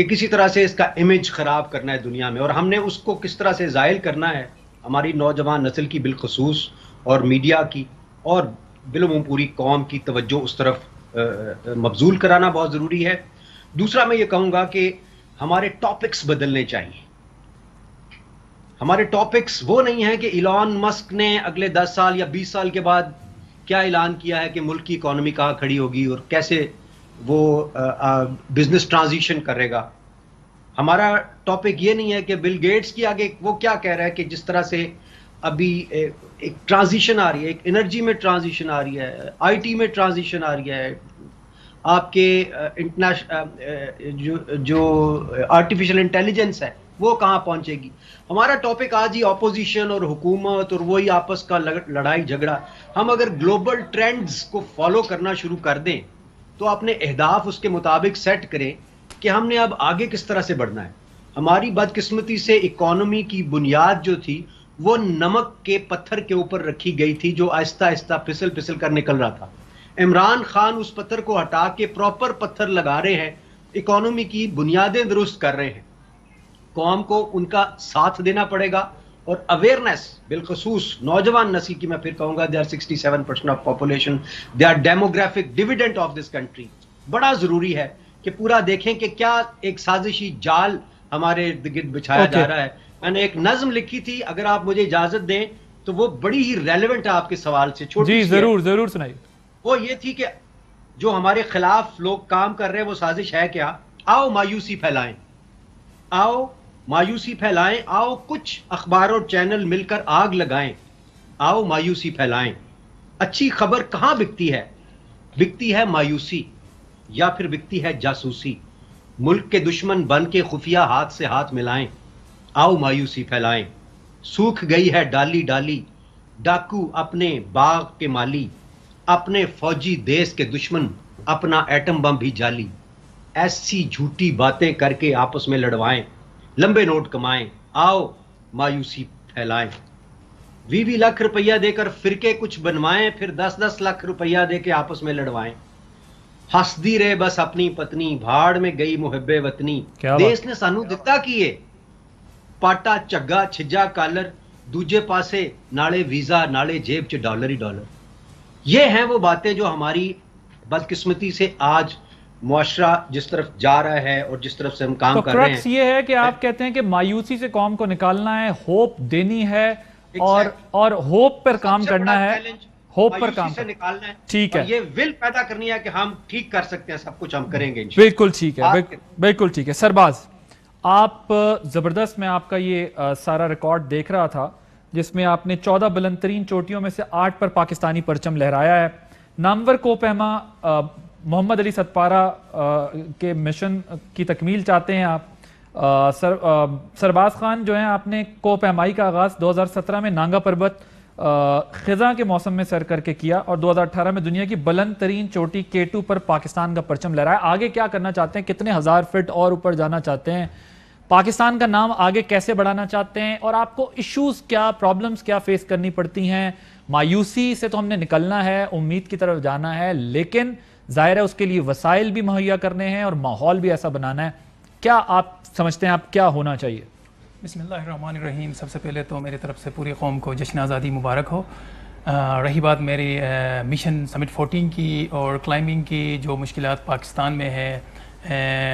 کہ کسی طرح سے اس کا امیج خراب کرنا ہے دنیا میں، اور ہم نے اس کو کس طرح سے زائل کرنا ہے. ہماری نوجوان نسل کی بالخصوص اور میڈیا کی اور بالعموم پوری قوم کی توجہ اس طرف مبذول کرانا بہت ضروری ہے. دوسرا میں یہ کہوں گا کہ ہمارے ٹاپکس بدلنے چاہیے. ہمارے ٹاپکس وہ نہیں ہیں کہ ایلان مسک نے اگلے 10 سال یا 20 سال کے بعد کیا اعلان کیا ہے کہ ملک کی اکانومی کہاں کھڑی ہوگی اور کیسے وہ بزنس ٹرانزیشن کرے گا. ہمارا ٹاپک یہ نہیں ہے کہ بل گیٹس کی آگے وہ کیا کہہ رہا ہے کہ جس طرح سے ابھی ایک ٹرانزیشن آ رہی ہے، ایک انرجی میں ٹرانزیشن آ رہی ہے، آئی ٹی میں ٹرانزیشن آ رہی ہے، آپ کے جو آرٹیفیشل انٹیلیجنس ہے وہ کہاں پہنچے گی. ہمارا ٹاپک آج ہی اپوزیشن اور حکومت اور وہی آپس کا لڑائی جھگڑا. ہم اگر گلوبل ٹرینڈز کو فالو کرنا شروع کر دیں تو اپنے اہداف اس کے مطابق سیٹ کریں کہ ہم نے اب آگے کس طرح سے بڑھنا ہے. ہماری بدقسمتی سے اکانومی کی بنیاد جو تھی وہ نمک کے پتھر کے اوپر رکھی گئی تھی جو آہستہ آہستہ پھسل پھسل کر نکل رہا تھا. عمران خان اس پتھر کو ہٹا کے پراپر پتھر لگا رہے ہیں، اکانومی کی بنیادیں درست کر رہے ہیں. قوم کو ان کا ساتھ دینا پڑے گا اور اویئرنیس بالخصوص نوجوان نسل کی میں پھر کہوں گا، they are 67% of population, they are demographic dividend of this country. بڑا ضروری ہے کہ پورا دیکھیں کہ کیا ایک سازشی جال ہمارے ارد گرد بچھایا جا رہا ہے. میں نے ایک نظم لکھی تھی، اگر آپ مجھے اجازت دیں تو وہ بڑی ہی ریلیونٹ ہے آپ کے سوال سے. چھوٹی جی ضرور سنائیے. وہ یہ تھی کہ جو ہمارے خلاف لوگ کام کر رہے ہیں وہ سازش ہے کیا؟ آؤ مایوسی پھیلائیں، آؤ مایوسی پھیلائیں، آؤ کچھ اخبار اور چینل مل کر آگ لگائیں، آؤ مایوسی پھیلائیں. اچھی خبر کہاں بکتی ہے؟ بکتی ہے مایوسی یا پھر بکتی ہے جاسوسی. ملک کے دشمن بن کے خفیہ ہاتھ سے ہاتھ ملائیں، آؤ مایوسی پھیلائیں. سوکھ گئی ہے ڈالی ڈالی، ڈاکو اپنے باغ کے مالی، اپنے فوجی دیس کے دشمن اپنا ایٹم بم بھی جالی. ایسی جھوٹی باتیں کر کے آپس میں لڑوائیں، لمبے نوٹ کمائیں، آؤ مایوسی پھیلائیں. 20 لاکھ روپیہ دے کر فرقے کچھ بنوائیں، پھر 10 لاکھ روپیہ دے کے آپس میں لڑوائیں. ہسدی رہے بس اپنی پتنی، بھاڑ میں گئی محب وطنی. دیس نے سانو دتا کیے پاٹا چگا چھجا کالر، دوجے پاسے نالے ویزا نالے جیب چ ڈالر ہی ڈالر. یہ ہیں وہ باتیں جو ہماری بدقسمتی سے آج معاشرہ جس طرف جا رہا ہے اور جس طرف سے ہم کام کر رہے ہیں. یہ ہے کہ آپ کہتے ہیں کہ مایوسی سے قوم کو نکالنا ہے، ہوپ دینی ہے اور ہوپ پر کام کرنا ہے، ہوپ پر کام سے نکالنا ہے. ٹھیک ہے، یہ ول پیدا کرنی ہے کہ ہم ٹھیک کر سکتے ہیں، سب کچھ ہم کریں گے. بالکل ٹھیک ہے، بالکل ٹھیک ہے. سرباز، آپ زبردست میں آپ کا یہ سارا ریکارڈ دیکھ رہا تھا جس میں آپ نے 14 بلند ترین چوٹیوں میں سے 8 پر پاکستانی پرچم لہرایا ہے. نامور کوپہما محمد علی ستپارہ کے مشن کی تکمیل چاہتے ہیں آپ. سرباز خان جو ہیں، آپ نے کوپہمائی کا آغاز 2017 میں نانگا پربت خزاں کے موسم میں سر کر کے کیا اور 2018 میں دنیا کی بلند ترین چوٹی K2 پر پاکستان کا پرچم لہرایا. آگے کیا کرنا چاہتے ہیں؟ کتنے ہزار فٹ اور اوپر جانا چاہتے ہیں؟ پاکستان کا نام آگے کیسے بڑھانا چاہتے ہیں؟ اور آپ کو ایشوز کیا، پرابلمز کیا فیس کرنی پڑتی ہیں؟ مایوسی سے تو ہم نے نکلنا ہے، امید کی طرف جانا ہے، لیکن ظاہر ہے اس کے لیے وسائل بھی مہیا کرنے ہیں اور ماحول بھی ایسا بنانا ہے. کیا آپ سمجھتے ہیں آپ کیا ہونا چاہیے؟ بسم اللہ الرحمن الرحیم. سب سے پہلے تو میری طرف سے پوری قوم کو جشن آزادی مبارک ہو. رہی بات میری مشن سمٹ 14 کی اور کلائمبنگ کی، جو مشکلات پاکستان میں ہے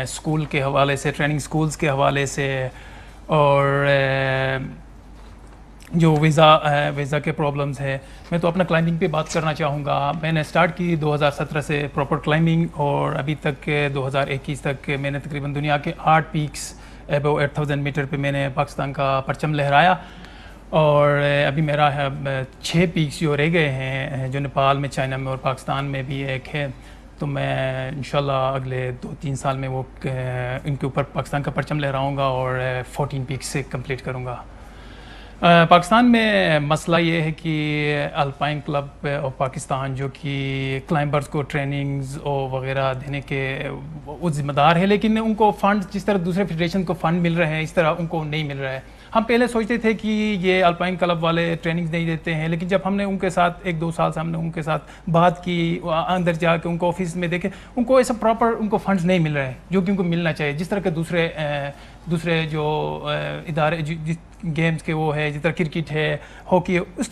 اسکول کے حوالے سے، ٹریننگ اسکولز کے حوالے سے، اور جو ویزا کے پرابلمز ہے، میں تو اپنا کلائمبنگ پہ بات کرنا چاہوں گا. میں نے سٹارٹ کی 2017 سے پراپر کلائمبنگ، اور ابھی تک 2021 تک میں نے تقریباً دنیا کے 8 پیکس ابو 8000 میٹر پہ میں نے پاکستان کا پرچم لہرایا. اور ابھی میرا 6 پیکس جو رہ گئے ہیں، جو نیپال میں، چائنا میں اور پاکستان میں بھی ایک ہے. تو میں انشاءاللہ اگلے 2-3 سال میں وہ ان کے اوپر پاکستان کا پرچم لہراؤں گا اور 14 پیکس سے کمپلیٹ کروں گا. پاکستان میں مسئلہ یہ ہے کہ الپائن کلب آف پاکستان، جو کہ کلائمبرز کو ٹریننگز اور وغیرہ دینے کے وہ ذمہ دار ہے، لیکن ان کو فنڈ جس طرح دوسرے فیڈریشن کو فنڈ مل رہے ہیں اس طرح ان کو نہیں مل رہا ہے. ہم پہلے سوچتے تھے کہ یہ الپائن کلب والے ٹریننگز نہیں دیتے ہیں، لیکن جب ہم نے ان کے ساتھ 1-2 سال سے ہم نے ان کے ساتھ بات کی، اندر جا کے ان کو آفس میں دیکھے، ان کو ایسا پراپر ان کو فنڈز نہیں مل رہے جو کہ ان کو ملنا چاہیے، جس طرح کے دوسرے جو ادارے گیمز کے وہ ہے، جس طرح کرکٹ ہے، ہاکی ہے، اس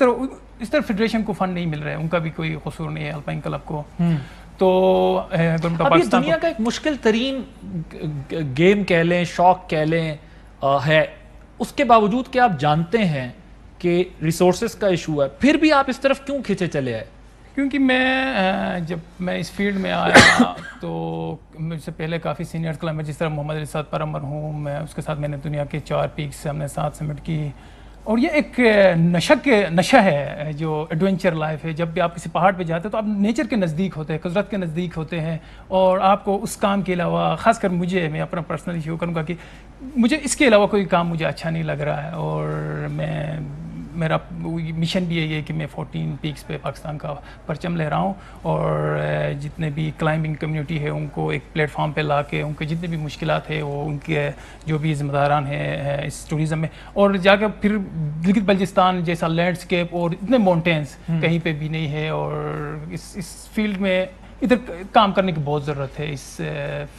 طرح فیڈریشن کو فنڈ نہیں مل رہا ہے، ان کا بھی کوئی قصور نہیں ہے الپائن کلب کو. تو اب یہ دنیا کا ایک مشکل ترین گیم کہہ لیں، شوق کہہ لیں ہے، اس کے باوجود کہ آپ جانتے ہیں کہ ریسورسز کا ایشو ہے، پھر بھی آپ اس طرف کیوں کھینچے چلے آئے؟ کیونکہ جب میں اس فیلڈ میں آیا تو مجھ سے پہلے کافی سینئر کلائمبر جس طرح محمد رساد پرامر ہوں، میں اس کے ساتھ میں نے دنیا کے 4 پیکس سے ہم نے 7 سمٹ کی. اور یہ ایک نشہ ہے جو ایڈونچر لائف ہے. جب بھی آپ کسی پہاڑ پہ جاتے ہیں تو آپ نیچر کے نزدیک ہوتے ہیں، قدرت کے نزدیک ہوتے ہیں، اور آپ کو اس کام کے علاوہ، خاص کر میں اپنا پرسنل ایشو کروں گا کہ مجھے اس کے علاوہ کوئی کام مجھے اچھا نہیں لگ رہا ہے. اور میرا مشن بھی یہی ہے کہ میں 14 پیکس پہ پاکستان کا پرچم لے رہا ہوں، اور جتنے بھی کلائمبنگ کمیونٹی ہے ان کو ایک پلیٹ فارم پہ لا کے ان کے جتنے بھی مشکلات ہیں وہ ان کے جو بھی ذمہ داران ہیں اس ٹوریزم میں، اور جا کے پھر گلگت بلتستان جیسا لینڈسکیپ اور اتنے ماؤنٹینس کہیں پہ بھی نہیں ہے. اور اس فیلڈ میں ادھر کام کرنے کی بہت ضرورت ہے، اس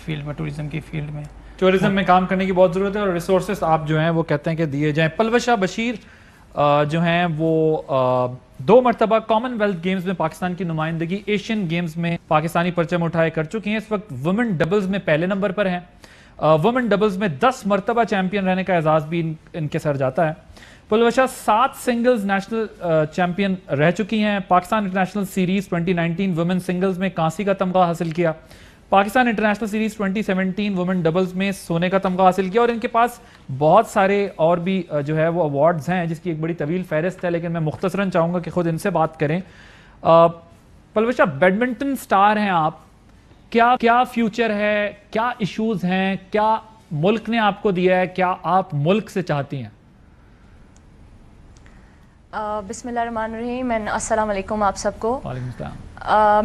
فیلڈ میں، ٹوریزم کی فیلڈ میں ٹورزم میں کام کرنے کی بہت ضرورت ہے، اور ریسورسز آپ جو ہیں وہ کہتے ہیں کہ دیے جائیں. پلوشہ بشیر جو ہیں وہ 2 مرتبہ کامن ویلتھ گیمز میں پاکستان کی نمائندگی، ایشین گیمز میں پاکستانی پرچم اٹھائے کر چکی ہیں. اس وقت وومن ڈبلز میں پہلے نمبر پر ہیں. وومن ڈبلز میں 10 مرتبہ چیمپئن رہنے کا اعزاز بھی ان کے سر جاتا ہے. پلوشہ 7 سنگلز نیشنل چیمپئن رہ چکی ہیں. Pakistan international series 2019 women singles میں کانسی کا تمغہ حاصل کیا. Pakistan international series 2017 women doubles میں سونے کا تمغہ حاصل کیا. اور ان کے پاس بہت سارے اور بھی جو ہے وہ ایوارڈز ہیں جس کی ایک بڑی طویل فہرست ہے، لیکن میں مختصراً چاہوں گا کہ خود ان سے بات کریں. پلوشہ بیڈمنٹن سٹار ہیں آپ، کیا فیوچر ہے، کیا ایشوز ہیں، کیا ملک نے آپ کو دیا ہے، کیا آپ ملک سے چاہتی ہیں؟ بسم اللہ الرحمن الرحیم. السلام علیکم آپ سب کو. وعلیکم السلام.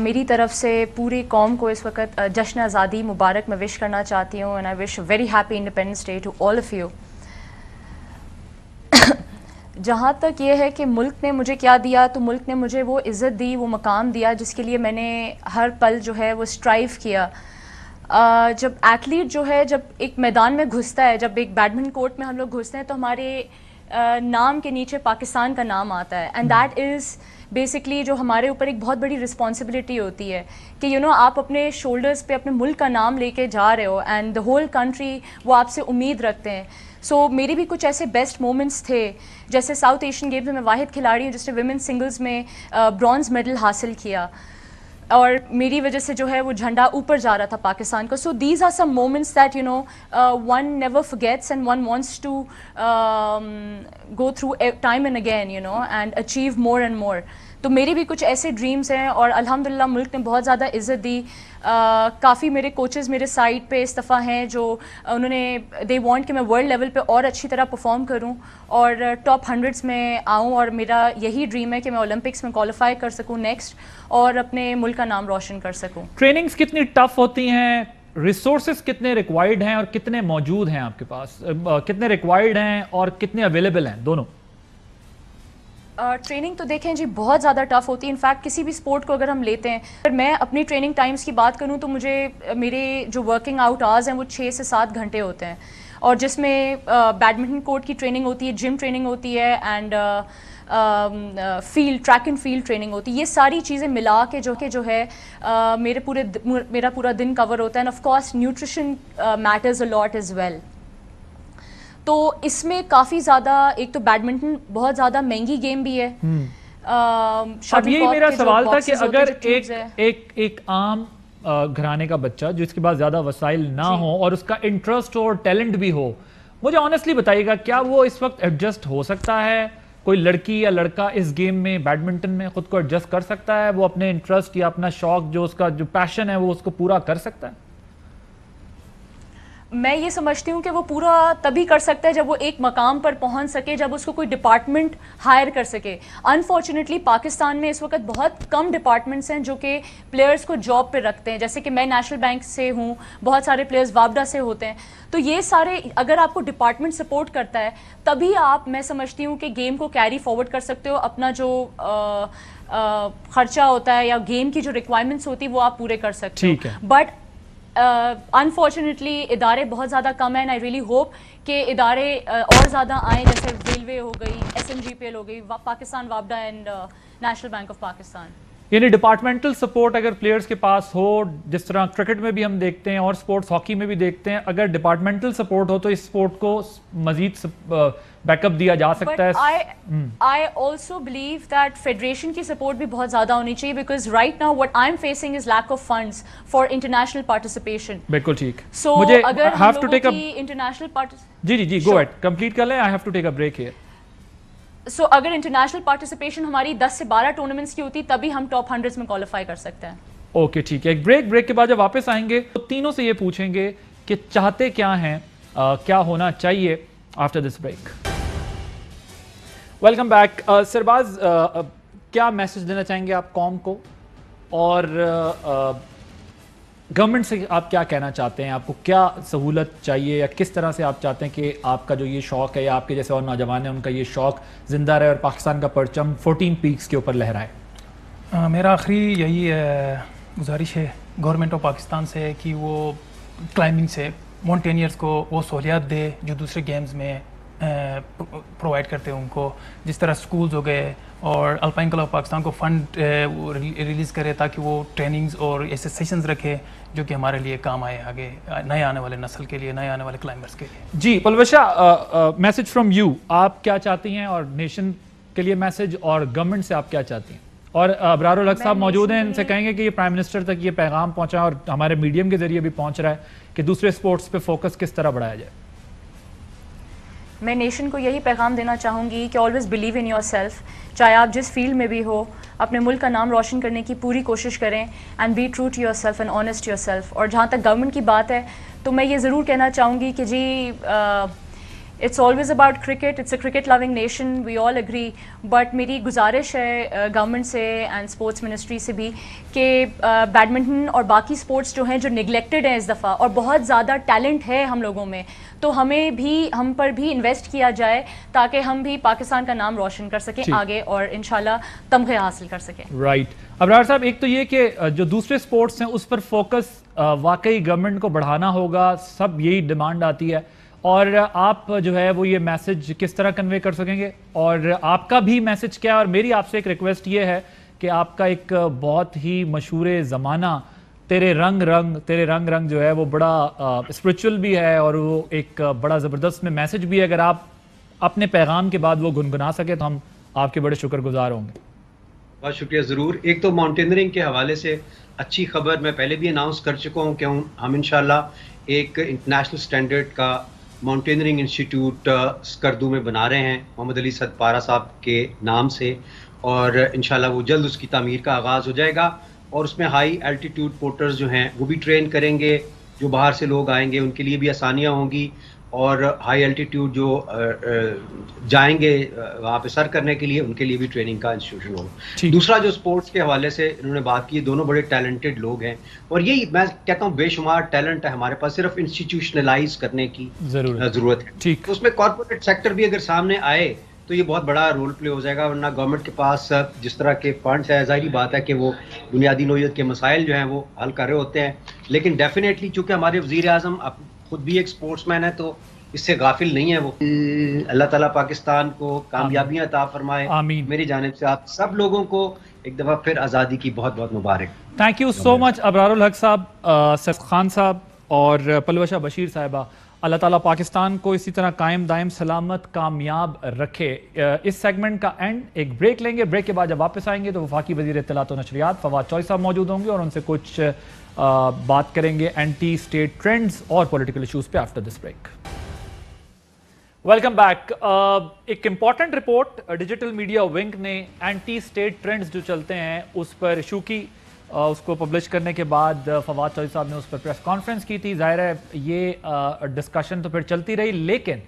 میری طرف سے پوری قوم کو اس وقت جشن آزادی مبارک میں وش کرنا چاہتی ہوں. And I wish very happy independence day to all of you. جہاں تک یہ ہے کہ ملک نے مجھے کیا دیا، تو ملک نے مجھے وہ عزت دی، وہ مقام دیا جس کے لیے میں نے ہر پل جو ہے وہ اسٹرائیو کیا. جب ایتھلیٹ جو ہے جب ایک میدان میں گھستا ہے، جب ایک بیڈمنٹن کورٹ میں ہم لوگ گھستے ہیں تو ہمارے نام کے نیچے پاکستان کا نام آتا ہے. اینڈ دیٹ از بیسکلی جو ہمارے اوپر ایک بہت بڑی رسپانسبلٹی ہوتی ہے کہ آپ اپنے شولڈرز پہ اپنے ملک کا نام لے کے جا رہے ہو، اینڈ دا ہول کنٹری وہ آپ سے امید رکھتے ہیں. سو میری بھی کچھ ایسے بیسٹ مومنٹس تھے، جیسے ساؤتھ ایشین گیمز میں میں واحد کھلاڑی ہوں جس نے ویمن سنگلز میں برونز میڈل حاصل کیا، اور میری وجہ سے جو ہے وہ جھنڈا اوپر جا رہا تھا پاکستان کا. So these are some moments that one never forgets and one wants to go through time and again and achieve more and more. تو میری بھی کچھ ایسے ڈریمز ہیں، اور الحمدللہ ملک نے بہت زیادہ عزت دی. کافی میرے کوچز میرے سائٹ پہ اس دفعہ ہیں جو انہوں نے دے وانٹ کہ میں ورلڈ لیول پہ اور اچھی طرح پرفارم کروں اور ٹاپ 100s میں آؤں. اور میرا یہی ڈریم ہے کہ میں اولمپکس میں کوالیفائی کر سکوں نیکسٹ، اور اپنے ملک کا نام روشن کر سکوں. ٹریننگز کتنی ٹف ہوتی ہیں، ریسورسز کتنے ریکوائرڈ ہیں اور کتنے موجود ہیں آپ کے پاس، کتنے ریکوائرڈ ہیں اور کتنے اویلیبل ہیں دونوں؟ ٹریننگ تو دیکھیں جی بہت زیادہ ٹف ہوتی ہے. انفیکٹ کسی بھی اسپورٹ کو اگر ہم لیتے ہیں، اگر میں اپنی ٹریننگ ٹائمز کی بات کروں تو مجھے میرے جو ورکنگ آؤٹ آورز ہیں وہ 6 سے 7 گھنٹے ہوتے ہیں، اور جس میں بیڈمنٹن کورٹ کی ٹریننگ ہوتی ہے، جم ٹریننگ ہوتی ہے، and track and field training ہوتی ہے. یہ ساری چیزیں ملا کے جو ہے میرا پورا دن کور ہوتا ہے. And of course nutrition matters a lot as well. تو اس میں کافی زیادہ، ایک تو بیڈمنٹن بہت زیادہ مہنگی گیم بھی ہے. اب یہی میرا سوال تھا کہ اگر ایک عام گھرانے کا بچہ جو اس کے پاس زیادہ وسائل نہ ہو اور اس کا انٹرسٹ اور ٹیلنٹ بھی ہو، مجھے آنیسٹلی بتائیے گا کیا وہ اس وقت ایڈجسٹ ہو سکتا ہے؟ کوئی لڑکی یا لڑکا اس گیم میں بیڈمنٹن میں خود کو ایڈجسٹ کر سکتا ہے؟ وہ اپنے انٹرسٹ یا اپنا شوق جو اس کا جو پیشن ہے وہ اس کو پورا کر سکتا ہے؟ میں یہ سمجھتی ہوں کہ وہ پورا تبھی کر سکتا ہے جب وہ ایک مقام پر پہنچ سکے, جب اس کو کوئی ڈپارٹمنٹ ہائر کر سکے. انفارچونیٹلی پاکستان میں اس وقت بہت کم ڈپارٹمنٹس ہیں جو کہ پلیئرس کو جاب پہ رکھتے ہیں. جیسے کہ میں نیشنل بینک سے ہوں, بہت سارے پلیئرس وابڈا سے ہوتے ہیں. تو یہ سارے اگر آپ کو ڈپارٹمنٹ سپورٹ کرتا ہے تبھی آپ, میں سمجھتی ہوں کہ گیم کو کیری فارورڈ کر سکتے ہو. اپنا جو خرچہ ہوتا ہے یا گیم کی جو ریکوائرمنٹس ہوتی ہے وہ آپ پورے کر سکتے ہو. بٹ انفارچونیٹلی ادارے بہت زیادہ کم ہیں. آئی ریئلی ہوپ کہ ادارے اور زیادہ آئیں, جیسے ریلوے ہو گئی, SNGPL ہو گئی, پاکستان وابڈا and National Bank of Pakistan. یعنی ڈپارٹمنٹل سپورٹ اگر پلیئرز کے پاس ہو, جس طرح کرکٹ میں بھی ہم دیکھتے ہیں اور سپورٹس ہاکی میں بھی دیکھتے ہیں, اگر ڈپارٹمنٹل سپورٹ ہو تو اس سپورٹ کو مزید بیک اپ دیا جا سکتا ہے. I also believe that federation کی سپورٹ بھی بہت زیادہ ہونی چاہیے, because right now what I'm facing is lack of funds for international participation. بالکل ٹھیک. So اگر ہم لوگوں کی international جی گو ایٹ کمپلیٹ کر لیں. I have to take a break here. سو اگر انٹرنیشنل پارٹیسپیشن ہماری 10 سے 12 ٹورنامنٹس کی ہوتی تبھی ہم ٹاپ 100 میں کوالیفائی کر سکتے ہیں. اوکے ٹھیک ہے. ایک بریک کے بعد جب واپس آئیں گے تو تینوں سے یہ پوچھیں گے کہ چاہتے کیا ہیں, کیا ہونا چاہیے after this break. Welcome back. سرباز, کیا میسج دینا چاہیں گے آپ قوم کو, اور گورنمنٹ سے آپ کیا کہنا چاہتے ہیں؟ آپ کو کیا سہولت چاہیے یا کس طرح سے آپ چاہتے ہیں کہ آپ کا جو یہ شوق ہے یا آپ کے جیسے اور نوجوان ہیں ان کا یہ شوق زندہ رہے اور پاکستان کا پرچم 14 پیکس کے اوپر لہرائے؟ میرا آخری یہی گزارش ہے گورنمنٹ آف پاکستان سے کہ وہ کلائمبنگ سے ماؤنٹینئرس کو وہ سہولیات دے جو دوسرے گیمز میں پرووائڈ کرتے ہیں ان کو, جس طرح سکولز ہو گئے, اور الپائن کلب آف پاکستان کو فنڈ ریلیز کرے تاکہ وہ ٹریننگز اور ایسے سیشنز رکھے جو کہ ہمارے لیے کام آئے آگے نئے آنے والے نسل کے لیے, نئے آنے والے کلائمبرز کے لیے. جی پلوشا, میسج فرام یو, آپ کیا چاہتی ہیں اور نیشن کے لیے میسج, اور گورنمنٹ سے آپ کیا چاہتی ہیں؟ اور ابرار الحق صاحب موجود ہیں, ان سے کہیں گے کہ یہ پرائم منسٹر تک یہ پیغام پہنچا اور ہمارے میڈیم کے ذریعے بھی پہنچ رہا ہے کہ دوسرے سپورٹس پہ فوکس کس طرح بڑھایا جائے. میں نیشن کو یہی پیغام دینا چاہوں گی کہ always believe in your self. چاہے آپ جس فیلڈ میں بھی ہو, اپنے ملک کا نام روشن کرنے کی پوری کوشش کریں, and be true to yourself and honest yourself. اور جہاں تک گورنمنٹ کی بات ہے تو میں یہ ضرور کہنا چاہوں گی کہ جی it's always about cricket, it's a cricket loving nation, we all agree. But میری گزارش ہے گورنمنٹ سے اینڈ اسپورٹس منسٹری سے بھی کہ بیڈمنٹن اور باقی اسپورٹس جو ہیں جو نگلیکٹڈ ہیں اس دفعہ, اور بہت زیادہ ٹیلنٹ ہے ہم لوگوں میں, تو ہم پر بھی انویسٹ کیا جائے تاکہ ہم بھی پاکستان کا نام روشن کر سکیں آگے اور انشاءاللہ تمغے حاصل کر سکیں. رائٹ. ابرار صاحب, ایک تو یہ کہ جو دوسرے سپورٹس ہیں اس پر فوکس واقعی گورنمنٹ کو بڑھانا ہوگا, سب یہی ڈیمانڈ آتی ہے, اور آپ جو ہے وہ یہ میسج کس طرح کنوے کر سکیں گے, اور آپ کا بھی میسج کیا ہے؟ اور میری آپ سے ایک ریکویسٹ یہ ہے کہ آپ کا ایک بہت ہی مشہور زمانہ تیرے رنگ رنگ جو ہے وہ بڑا اسپرچول بھی ہے اور وہ ایک بڑا زبردست میں میسج بھی ہے, اگر آپ اپنے پیغام کے بعد وہ گنگنا سکے تو ہم آپ کے بڑے شکر گزار ہوں گے. بہت شکریہ. ضرور. ایک تو ماؤنٹینئرنگ کے حوالے سے اچھی خبر میں پہلے بھی اناؤنس کر چکا ہوں کہ ہم انشاءاللہ ایک انٹرنیشنل سٹینڈرڈ کا ماؤنٹینئرنگ انسٹیٹیوٹ اسکردو میں بنا رہے ہیں محمد علی صدپارہ صاحب کے نام سے, اور انشاءاللہ وہ جلد اس کی تعمیر کا آغاز ہو جائے گا. اور اس میں ہائی الٹیٹیوڈ پورٹرز جو ہیں وہ بھی ٹرین کریں گے, جو باہر سے لوگ آئیں گے ان کے لیے بھی آسانیاں ہوں گی, اور ہائی الٹیٹیوڈ جو جائیں گے وہاں پہ سر کرنے کے لیے ان کے لیے بھی ٹریننگ کا انسٹیٹیوشن ہوگا. دوسرا جو سپورٹس کے حوالے سے انہوں نے بات کی, دونوں بڑے ٹیلنٹڈ لوگ ہیں, اور یہی میں کہتا ہوں بے شمار ٹیلنٹ ہے ہمارے پاس, صرف انسٹیٹیوشنلائز کرنے کی ضرورت ہے. اس میں کارپوریٹ سیکٹر بھی اگر سامنے آئے تو یہ بہت بڑا رول پلے ہو جائے گا, ورنہ گورنمنٹ کے پاس جس طرح کے فنڈس ہے ظاہری بات ہے کہ وہ بنیادی نوعیت کے مسائل جو ہیں وہ حل کر رہے ہوتے ہیں, لیکن ڈیفینیٹلی چونکہ ہمارے وزیر اعظم خود بھی ایک سپورٹس مین ہے تو اس سے غافل نہیں ہے وہ. اللہ تعالیٰ پاکستان کو کامیابیاں عطا فرمائے. آمین. میری جانب سے آپ سب لوگوں کو ایک دفعہ پھر آزادی کی بہت بہت مبارک. تھینک یو سو مچ ابرار الحق صاحب, سیف خان صاحب اور پلوشا بشیر صاحبہ. اللہ تعالیٰ پاکستان کو اسی طرح قائم دائم سلامت کامیاب رکھے. اس سیگمنٹ کا اینڈ ایک بریک لیں گے. بریک کے بعد جب واپس آئیں گے تو وفاقی وزیر اطلاعات و نشریات فواد چوہی صاحب موجود ہوں گے اور ان سے کچھ بات کریں گے اینٹی اسٹیٹ ٹرینڈز اور پولیٹیکل ایشوز پہ after this break. Welcome back. ایک important report digital media wing نے اینٹی اسٹیٹ ٹرینڈز جو چلتے ہیں اس پر ایشو کی. اس کو پبلش کرنے کے بعد فواد چودھری صاحب نے اس پر پریس کانفرنس کی تھی. ظاہر ہے یہ ڈسکشن تو پھر چلتی رہی, لیکن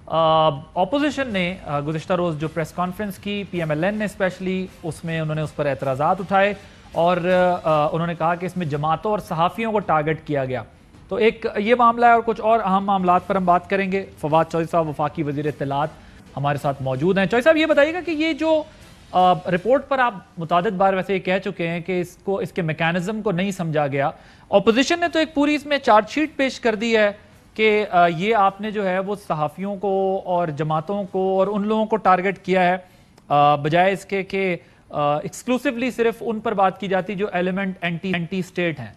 اپوزیشن نے گزشتہ روز جو پریس کانفرنس کی, پی ایم ایل این نے اسپیشلی, اس میں انہوں نے اس پر اعتراضات اٹھائے اور انہوں نے کہا کہ اس میں جماعتوں اور صحافیوں کو ٹارگٹ کیا گیا. تو ایک یہ معاملہ ہے اور کچھ اور اہم معاملات پر ہم بات کریں گے. فواد چودھری صاحب وفاقی وزیر اطلاعات ہمارے ساتھ موجود ہیں. چودھری صاحب یہ بتائیے گا کہ یہ جو رپورٹ پر آپ متعدد بار ویسے یہ کہہ چکے ہیں کہ اس کے میکانزم کو نہیں سمجھا گیا, اپوزیشن نے تو ایک پوری اس میں چارج شیٹ پیش کر دی ہے کہ یہ آپ نے جو ہے وہ صحافیوں کو اور جماعتوں کو اور ان لوگوں کو ٹارگٹ کیا ہے, بجائے اس کے کہ ایکسکلوسیولی صرف ان پر بات کی جاتی جو ایلیمنٹ اینٹی اسٹیٹ ہیں.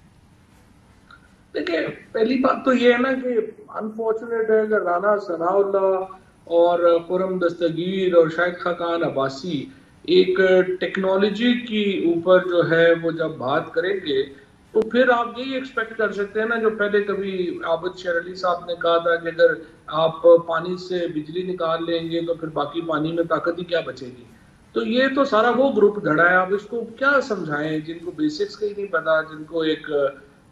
دیکھیں, پہلی بات تو یہ ہے نا کہ انفارچونیٹ ہے کہ رانا ثناء اللہ اور خرم دستگیر اور شاہد خاقان عباسی ایک ٹیکنالوجی کی اوپر جو ہے وہ جب بات کریں گے تو پھر آپ یہی ایکسپیکٹ کر سکتے ہیں نا جو پہلے کبھی عابد شیر علی صاحب نے کہا تھا کہ اگر آپ پانی سے بجلی نکال لیں گے تو پھر باقی پانی میں طاقت ہی کیا بچے گی. تو یہ تو سارا وہ گروپ دھڑا ہے. آپ اس کو کیا سمجھائیں جن کو بیسکس کا ہی نہیں پتا, جن کو ایک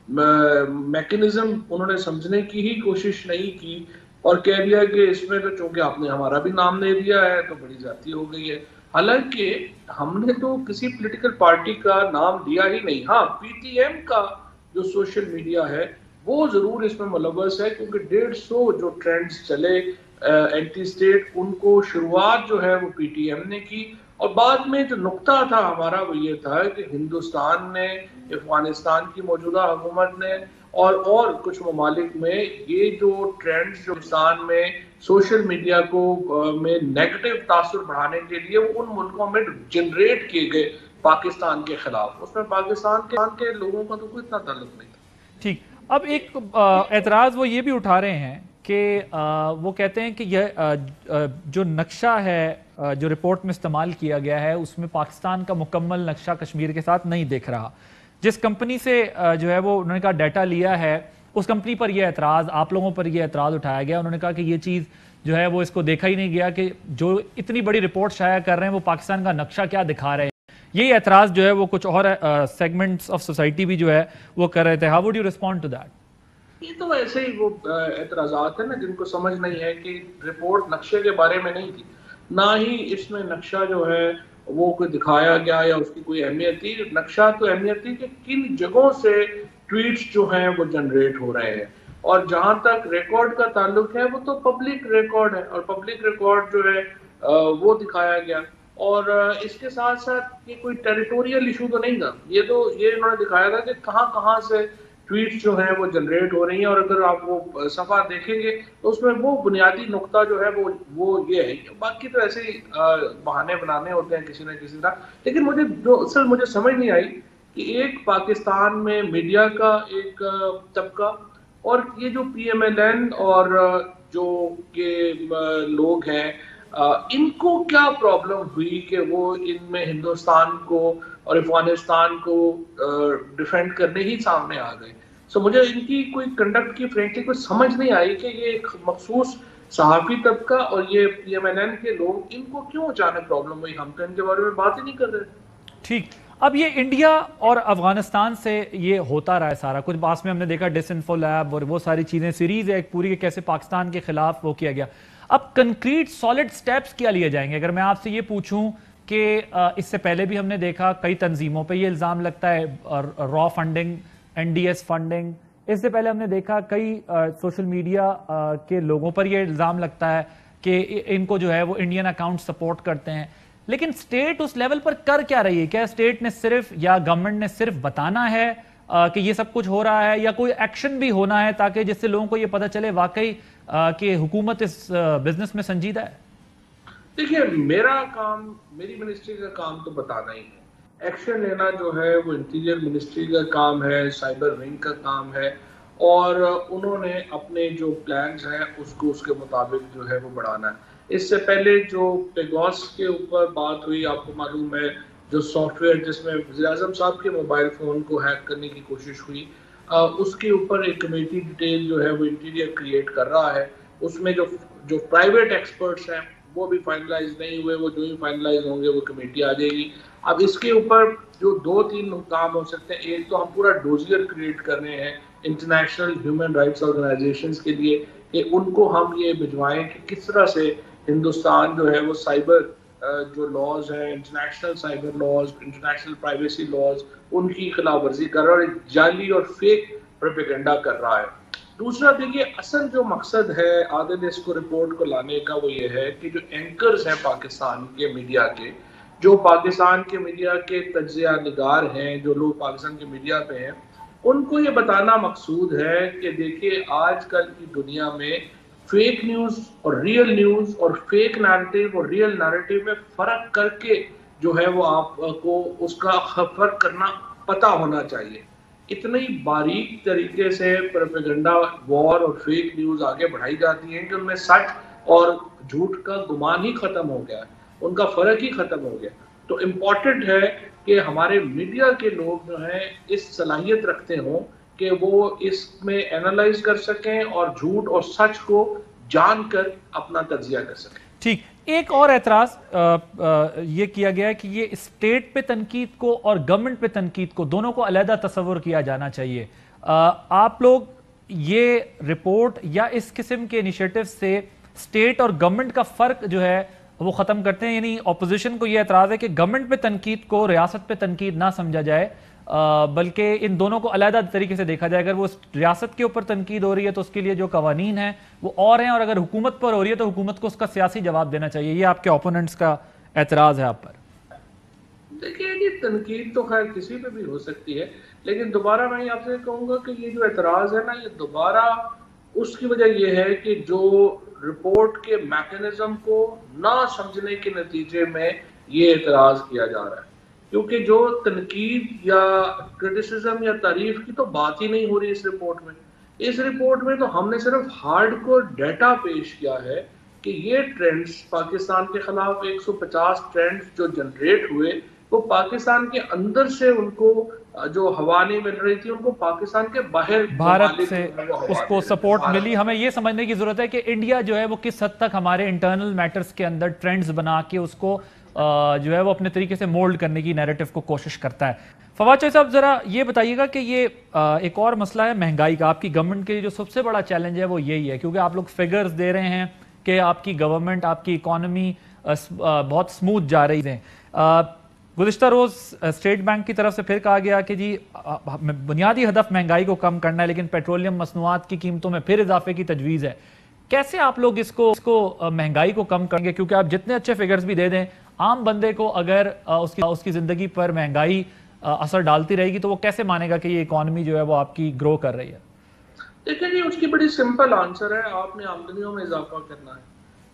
میکنزم انہوں نے سمجھنے کی ہی کوشش نہیں کی اور کہہ دیا کہ اس میں تو چونکہ آپ نے ہمارا بھی نام دے دیا ہے تو بڑی زیادتی ہو گئی ہے. حالانکہ ہم نے تو کسی پولیٹیکل پارٹی کا نام دیا ہی نہیں. ہاں, پی ٹی ایم کا جو سوشل میڈیا ہے وہ ضرور اس میں ملوث ہے, کیونکہ 150 جو ٹرینڈز چلے اینٹی اسٹیٹ, ان کو شروعات جو ہے وہ پی ٹی ایم نے کی, اور بعد میں جو نقطہ تھا ہمارا وہ یہ تھا کہ ہندوستان نے, افغانستان کی موجودہ حکومت نے اور کچھ ممالک میں یہ جو ٹرینڈز جو ہندوستان میں سوشل میڈیا کو میں نیگیٹو تاثر بڑھانے کے لیے وہ ان ملکوں میں جنریٹ کیے گئے پاکستان کے خلاف, اس میں پاکستان کے لوگوں کا تو کوئی اتنا تعلق نہیں تھا. ٹھیک, اب ایک اعتراض وہ یہ بھی اٹھا رہے ہیں کہ وہ کہتے ہیں کہ یہ جو نقشہ ہے جو رپورٹ میں استعمال کیا گیا ہے اس میں پاکستان کا مکمل نقشہ کشمیر کے ساتھ نہیں دیکھ رہا. جس کمپنی سے جو ہے وہ انہوں نے کہا ڈیٹا لیا ہے, اس کمپنی پر یہ اعتراض, آپ لوگوں پر یہ اعتراض اٹھایا گیا. انہوں نے کہا کہ یہ چیز جو ہے وہ اس کو دیکھا ہی نہیں گیا کہ جو اتنی بڑی رپورٹ شائع کر رہے ہیں وہ پاکستان کا نقشہ کیا دکھا رہے ہیں. یہی اعتراض جو ہے وہ کچھ اور سیگمنٹس آف سوسائٹی بھی جو ہے وہ کر رہے تھے. How would you respond to that? یہ تو ایسے ہی وہ اعتراضات ہیں نا جن کو سمجھ نہیں ہے کہ رپورٹ نقشے کے بارے میں نہیں تھی, نہ ہی اس میں نقشہ جو ہے وہ کوئی دکھایا گیا یا اس کی کوئی اہمیت تھی. نقشہ تو اہمیت تھی کہ کن جگہوں سے ٹویٹس جو ہیں وہ جنریٹ ہو رہے ہیں, اور جہاں تک ریکارڈ کا تعلق ہے وہ تو پبلک ریکارڈ ہے, اور پبلک ریکارڈ جو ہے وہ دکھایا گیا. اور اس کے ساتھ ساتھ یہ کوئی ٹیریٹوریل ایشو تو نہیں تھا, یہ انہوں نے دکھایا تھا کہ کہاں سے ٹویٹس جو ہیں وہ جنریٹ ہو رہی ہیں. اور اگر آپ وہ صفحہ دیکھیں گے تو اس میں وہ بنیادی نقطہ جو ہے وہ یہ ہے. باقی تو ایسے ہی بہانے بنانے ہوتے ہیں کسی نہ کسی طرح. لیکن مجھے سمجھ نہیں آئی کہ ایک پاکستان میں میڈیا کا ایک طبقہ اور یہ جو پی ایم ایل این اور جو کہ لوگ ہیں ان کو کیا پرابلم ہوئی کہ وہ ان میں ہندوستان کو اور افغانستان کو ڈیفینڈ کرنے ہی سامنے آ گئے. سو مجھے ان کی کوئی کنڈکٹ کی فرینکلی کوئی سمجھ نہیں آئی کہ یہ ایک مخصوص صحافی طبقہ اور یہ پی ایم ایل این کے لوگ ان کو کیوں اچانک پرابلم ہوئی. ہم تو ان کے بارے میں بات ہی نہیں کر رہے. ٹھیک, اب یہ انڈیا اور افغانستان سے یہ ہوتا رہا ہے سارا کچھ. پاس میں ہم نے دیکھا ڈس انفو لیب اور وہ ساری چیزیں, سیریز ہے ایک پوری کیسے پاکستان کے خلاف وہ کیا گیا. اب کنکریٹ سالڈ سٹیپس کیا لیے جائیں گے؟ اگر میں آپ سے یہ پوچھوں کہ اس سے پہلے بھی ہم نے دیکھا کئی تنظیموں پہ یہ الزام لگتا ہے, را funding, N D S funding. اس سے پہلے ہم نے دیکھا کئی سوشل میڈیا کے لوگوں پر یہ الزام لگتا ہے کہ ان کو جو ہے وہ انڈین اکاؤنٹ سپورٹ کرتے ہیں. لیکن سٹیٹ اس لیول پر کر کیا رہی ہے؟ کیا سٹیٹ نے صرف یا گورنمنٹ نے صرف بتانا ہے کہ یہ سب کچھ ہو رہا ہے, یا کوئی ایکشن بھی ہونا ہے تاکہ جس سے لوگوں کو یہ پتہ چلے واقعی کہ حکومت اس بزنس میں سنجیدہ ہے؟ دیکھیے, میری منسٹری کا کام تو بتانا ہی ہے. ایکشن لینا جو ہے وہ انٹیریئر منسٹری کا کام ہے, سائبر ونگ کا کام ہے, اور انہوں نے اپنے جو پلانز ہیں اس کو اس کے مطابق جو ہے وہ بڑھانا ہے. اس سے پہلے جو پیگاس کے اوپر بات ہوئی, آپ کو معلوم ہے جو سافٹ ویئر جس میں وزیر اعظم صاحب کے موبائل فون کو ہیک کرنے کی کوشش ہوئی, اس کے اوپر ایک کمیٹی ڈیٹیل جو ہے وہ انٹیریئر کریٹ کر رہا ہے. اس میں جو پرائیویٹ ایکسپرٹس ہیں وہ بھی فائنلائز نہیں ہوئے, وہ جو ہی فائنلائز ہوں گے وہ کمیٹی آ جائے گی. اب اس کے اوپر جو 2-3 کام ہو سکتے ہیں, ایک تو ہم پورا ڈوزیر کریٹ کر رہے ہیں انٹرنیشنل ہیومن رائٹس آرگنائزیشنز کے لیے کہ ان کو ہم یہ بھجوائیں کہ کس طرح سے ہندوستان جو ہے وہ سائبر جو لاز ہیں, international cyber laws, international privacy laws, ان کی خلاف ورزی کر رہا ہے اور ایک جعلی اور فیک پروپیگنڈا کر رہا ہے. دوسرا دیکھیے اصل جو مقصد ہے عادل اس کو رپورٹ کو لانے کا وہ یہ ہے کہ جو اینکرز ہیں پاکستان کے میڈیا کے, جو پاکستان کے میڈیا کے تجزیہ نگار ہیں, جو لوگ پاکستان کے میڈیا پہ ہیں, ان کو یہ بتانا مقصود ہے کہ دیکھیے آج کل کی دنیا میں فیک نیوز اور ریئل نیوز اور فیک نیریٹو اور ریئل نیریٹو میں فرق کر کے جو ہے وہ آپ کو اس کا فرق کرنا پتہ ہونا چاہیے. اتنی باریک طریقے سے پروپیگنڈا وار اور فیک نیوز آگے بڑھائی جاتی ہیں کہ ان میں سچ اور جھوٹ کا گمان ہی ختم ہو گیا ہے, ان کا فرق ہی ختم ہو گیا. تو امپورٹنٹ ہے کہ ہمارے میڈیا کے لوگ جو ہیں اس صلاحیت رکھتے ہوں کہ وہ اس میں اینالائز کر سکیں اور جھوٹ اور سچ کو جان کر اپنا تجزیہ کر سکیں. ٹھیک, ایک اور اعتراض یہ کیا گیا ہے کہ یہ اسٹیٹ پہ تنقید کو اور گورنمنٹ پہ تنقید کو دونوں کو علیحدہ تصور کیا جانا چاہیے. آپ لوگ یہ رپورٹ یا اس قسم کے انیشیٹو سے اسٹیٹ اور گورنمنٹ کا فرق جو ہے وہ ختم کرتے ہیں؟ یعنی اپوزیشن کو یہ اعتراض ہے کہ گورنمنٹ پہ تنقید کو ریاست پہ تنقید نہ سمجھا جائے بلکہ ان دونوں کو علیحدہ طریقے سے دیکھا جائے. اگر وہ ریاست کے اوپر تنقید ہو رہی ہے تو اس کے لیے جو قوانین ہیں وہ اور ہیں, اور اگر حکومت پر ہو رہی ہے تو حکومت کو اس کا سیاسی جواب دینا چاہیے. یہ آپ کے اوپوننٹس کا اعتراض ہے آپ پر. دیکھیے یہ تنقید تو خیر کسی پہ بھی ہو سکتی ہے, لیکن دوبارہ میں آپ سے کہوں گا کہ یہ جو اعتراض ہے نا, یہ دوبارہ اس کی وجہ یہ ہے کہ جو رپورٹ کے میکانزم کو نہ سمجھنے کے نتیجے میں یہ اعتراض کیا جا رہا ہے. کیونکہ جو تنقید یا کرٹیسزم یا تعریف کی تو بات ہی نہیں ہو رہی اس رپورٹ میں. اس رپورٹ میں تو ہم نے صرف ہارڈ کور ڈیٹا پیش کیا ہے کہ یہ ٹرینڈز پاکستان کے خلاف 150 ٹرینڈز جو جنریٹ ہوئے وہ پاکستان کے اندر سے ان کو جو ہوا نہیں مل رہی تھی ان کو پاکستان کے باہر بھارت سے اس کو سپورٹ ملی. ہمیں یہ سمجھنے کی ضرورت ہے کہ انڈیا جو ہے وہ کس حد تک ہمارے انٹرنل میٹرز کے اندر ٹرینڈز بنا کے اس کو جو ہے وہ اپنے طریقے سے مولڈ کرنے کی نیریٹو کو کوشش کرتا ہے. فواد چوہدری صاحب ذرا یہ بتائیے گا کہ یہ ایک اور مسئلہ ہے مہنگائی کا. آپ کی گورنمنٹ کے لیے جو سب سے بڑا چیلنج ہے وہ یہی ہے, کیونکہ آپ لوگ فگرز دے رہے ہیں کہ آپ کی گورنمنٹ, آپ کی اکانومی بہت سموتھ جا رہی ہے. گزشتہ روز اسٹیٹ بینک کی طرف سے پھر کہا گیا کہ جی بنیادی ہدف مہنگائی کو کم کرنا ہے, لیکن پیٹرولیم مصنوعات کی قیمتوں میں پھر اضافے کی تجویز ہے. کیسے آپ لوگ اس کو مہنگائی کو کم کریں گے؟ کیونکہ آپ جتنے اچھے فگرز بھی دے دیں, عام بندے کو اگر اس کی زندگی پر مہنگائی اثر ڈالتی رہے گی تو وہ کیسے مانے گا کہ یہ اکانومی جو ہے وہ آپ کی گرو کر رہی ہے؟ دیکھیں جی, اس کی بڑی سمپل آنسر ہے, آپ نے آمدنیوں میں اضافہ کرنا ہے.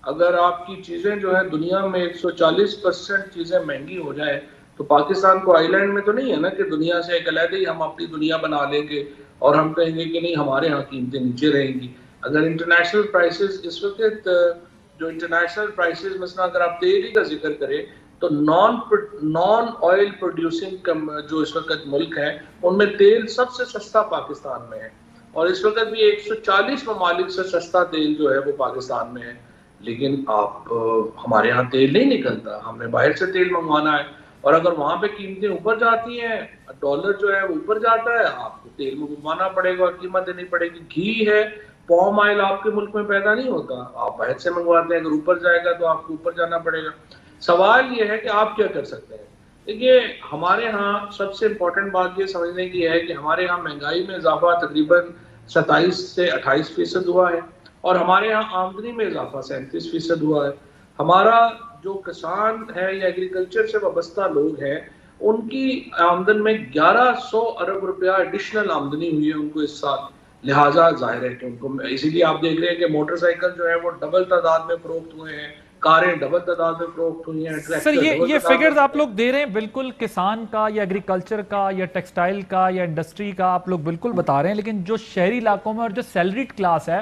اگر آپ کی چیزیں جو ہے دنیا میں 140% چیزیں مہنگی ہو جائیں تو پاکستان کو آئی لینڈ میں تو نہیں ہے نا کہ دنیا سے ایک علیحدہ ہی ہم اپنی دنیا بنا لیں گے اور ہم کہیں گے کہ نہیں ہمارے ہاں قیمتیں نیچے رہیں گی. اگر انٹرنیشنل پرائسز اس وقت جو انٹرنیشنل پرائسز مثلا اگر آپ تیل ہی کا ذکر کریں تو نان آئل پروڈیوسنگ جو اس وقت ملک ہیں ان میں تیل سب سے سستا پاکستان میں ہے, اور اس وقت بھی 140 ممالک سے سستا تیل جو ہے وہ پاکستان میں ہے. لیکن ہمارے ہاں تیل نہیں نکلتا, ہم نے باہر سے تیل منگوانا ہے, اور اگر وہاں پہ قیمتیں اوپر جاتی ہیں, ڈالر جو ہے وہ اوپر جاتا ہے, آپ کو تیل منگوانا پڑے گا اور قیمت دینی پڑے گی. گھی ہے, پام آئل آپ کے ملک میں پیدا نہیں ہوتا, آپ باہر سے منگواتے ہیں, اگر اوپر جائے گا تو آپ کو اوپر جانا پڑے گا. سوال یہ ہے کہ آپ کیا کر سکتے ہیں. دیکھیے ہمارے ہاں سب سے امپورٹنٹ بات یہ سمجھنے کی ہے کہ ہمارے ہاں مہنگائی میں اضافہ تقریباً 27 سے 28% ہوا ہے, اور ہمارے ہاں آمدنی میں اضافہ 37% ہوا ہے. ہمارا جو کسان ہے یا ایگریکلچر سے وابستہ لوگ ہیں ان کی آمدن میں 1100 ارب روپیہ ایڈیشنل آمدنی ہوئی ہے ان کو اس سال. لہٰذا ظاہر ہے کہ ان کو, اسی لیے آپ دیکھ رہے ہیں کہ موٹر سائیکل جو ہے وہ ڈبل تعداد میں فروخت ہوئے ہیں, کاریں ڈبل تعداد میں فروخت ہوئی ہیں. سر یہ فگرز آپ لوگ دے رہے ہیں بالکل کسان کا یا ایگریکلچر کا یا ٹیکسٹائل کا یا انڈسٹری کا آپ لوگ بالکل بتا رہے ہیں, لیکن جو شہری علاقوں میں اور جو سیلریڈ کلاس ہے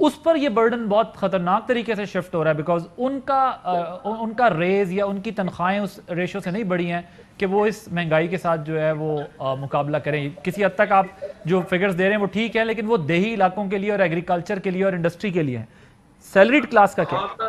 اس پر یہ برڈن بہت خطرناک طریقے سے شفٹ ہو رہا ہے, بیکاز ان کا ریز یا ان کی تنخواہیں اس ریشو سے نہیں بڑھی ہیں کہ وہ اس مہنگائی کے ساتھ جو ہے وہ مقابلہ کریں. کسی حد تک آپ جو فگرز دے رہے ہیں وہ ٹھیک ہے, لیکن وہ دیہی علاقوں کے لیے اور ایگریکلچر کے لیے اور انڈسٹری کے لیے ہیں. سیلریڈ کلاس کا کیا؟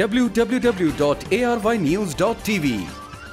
www.arYnews.tv।